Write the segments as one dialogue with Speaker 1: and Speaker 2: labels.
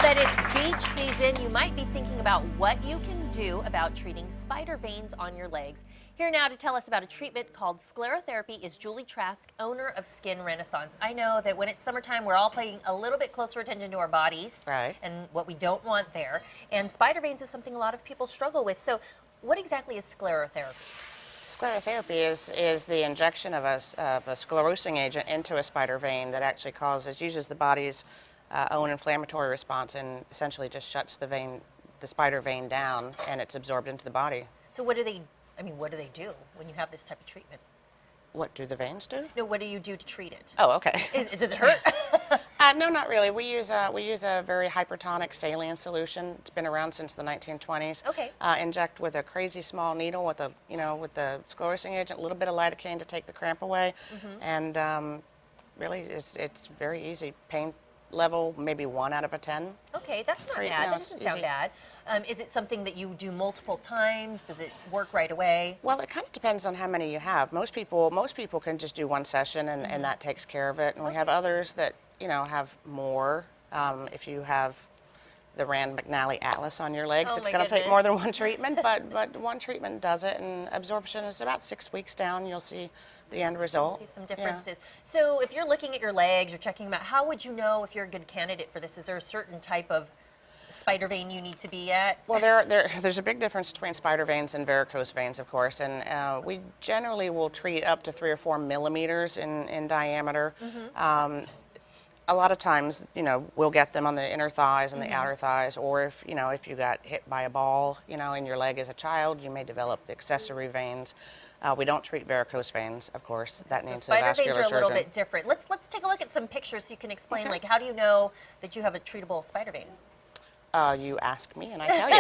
Speaker 1: that it's beach season, you might be thinking about what you can do about treating spider veins on your legs. Here now to tell us about a treatment called Sclerotherapy is Julie Trask, owner of Skin Renaissance. I know that when it's summertime, we're all paying a little bit closer attention to our bodies and what we don't want there. And spider veins is something a lot of people struggle with. So what exactly is sclerotherapy?
Speaker 2: Sclerotherapy is the injection of a sclerosing agent into a spider vein that actually uses the body's own inflammatory response and essentially just shuts the spider vein down, and it's absorbed into the body.
Speaker 1: So what do they do when you have this type of treatment?
Speaker 2: What do the veins do?
Speaker 1: No, what do you do to treat it?
Speaker 2: Oh, okay.
Speaker 1: Does it hurt?
Speaker 2: No, not really. We use a very hypertonic saline solution. It's been around since the 1920s.
Speaker 1: Okay.
Speaker 2: Inject with a crazy small needle with the sclerosing agent, a little bit of lidocaine to take the cramp away, and really it's very easy. Pain level maybe 1 out of 10.
Speaker 1: Okay, that's not bad. That doesn't sound bad. Is it something that you do multiple times? Does it work right away?
Speaker 2: Well, it kind of depends on how many you have. Most people can just do 1 session and that takes care of it. And we have others that have more. If you have the Rand McNally Atlas on your legs, it's going to take more than 1 treatment, but 1 treatment does it, and absorption is about 6 weeks down. You'll see the end result.
Speaker 1: See some differences. Yeah. So if you're looking at your legs, you're checking them out, how would you know if you're a good candidate for this? Is there a certain type of spider vein you need to be at? Well,
Speaker 2: there's a big difference between spider veins and varicose veins, of course, and we generally will treat up to 3 or 4 millimeters in diameter. A lot of times, we'll get them on the inner thighs and the outer thighs, or if you got hit by a ball, in your leg as a child, you may develop the accessory veins. We don't treat varicose veins, of course. That needs a vascular surgeon.
Speaker 1: Spider veins are a little bit different. Let's take a look at some pictures so you can explain, like, how do you know that you have a treatable spider vein?
Speaker 2: You ask me and I tell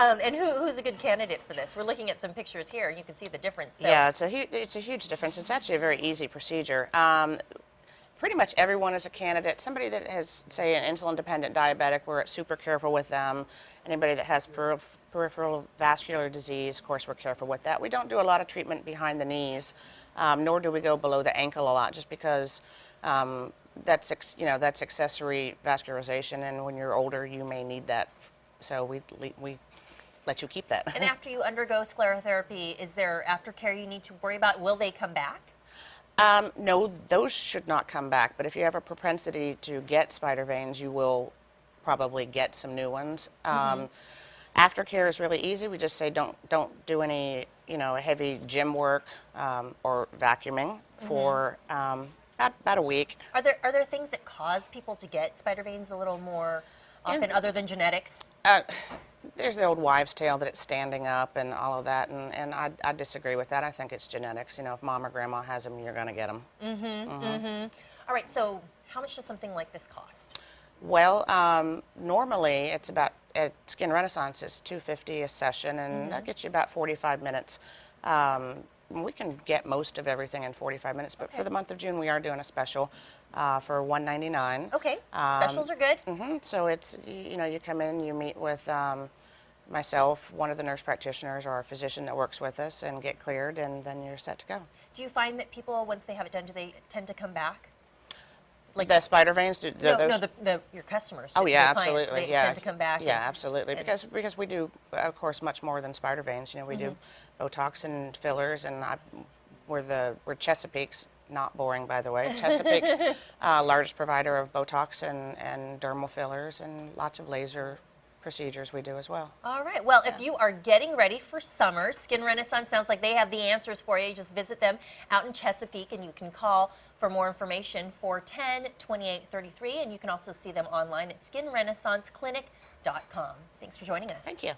Speaker 2: you.
Speaker 1: And who's a good candidate for this? We're looking at some pictures here, and you can see the difference. So.
Speaker 2: Yeah, it's a huge difference. It's actually a very easy procedure. Pretty much everyone is a candidate. Somebody that has, say, an insulin-dependent diabetic, we're super careful with them. Anybody that has peripheral vascular disease, of course, we're careful with that. We don't do a lot of treatment behind the knees, nor do we go below the ankle a lot, just because that's accessory vascularization, and when you're older, you may need that. So we let you keep that.
Speaker 1: And after you undergo sclerotherapy, is there aftercare you need to worry about? Will they come back?
Speaker 2: No, those should not come back. But if you have a propensity to get spider veins, you will probably get some new ones. Aftercare is really easy. We just say don't do any heavy gym work or vacuuming for about a week.
Speaker 1: Are there things that cause people to get spider veins a little more often, other than genetics?
Speaker 2: There's the old wives' tale that it's standing up and all of that, and I disagree with that. I think it's genetics. If mom or grandma has them, you're going to get them.
Speaker 1: All right, so how much does something like this cost?
Speaker 2: Well, normally it's about, at Skin Renaissance, it's $250 a session, and that gets you about 45 minutes. We can get most of everything in 45 minutes, but for the month of June, we are doing a special for $199.
Speaker 1: Okay, specials are good.
Speaker 2: So it's, you come in, you meet with myself, one of the nurse practitioners, or a physician that works with us, and get cleared, and then you're set to go.
Speaker 1: Do you find that people, once they have it done, do they tend to come back?
Speaker 2: Like the spider veins?
Speaker 1: Your customers.
Speaker 2: Oh, yeah,
Speaker 1: clients,
Speaker 2: absolutely.
Speaker 1: They tend to come back.
Speaker 2: Yeah, absolutely. Because we do, of course, much more than spider veins. We do Botox and fillers, and we're Chesapeake's, not boring, by the way. Chesapeake's largest provider of Botox and dermal fillers, and lots of laser procedures we do as well.
Speaker 1: All right. Well, if you are getting ready for summer, Skin Renaissance sounds like they have the answers for you. Just visit them out in Chesapeake, and you can call for more information, 410-2833, and you can also see them online at skinrenaissanceclinic.com. Thanks for joining us.
Speaker 2: Thank you.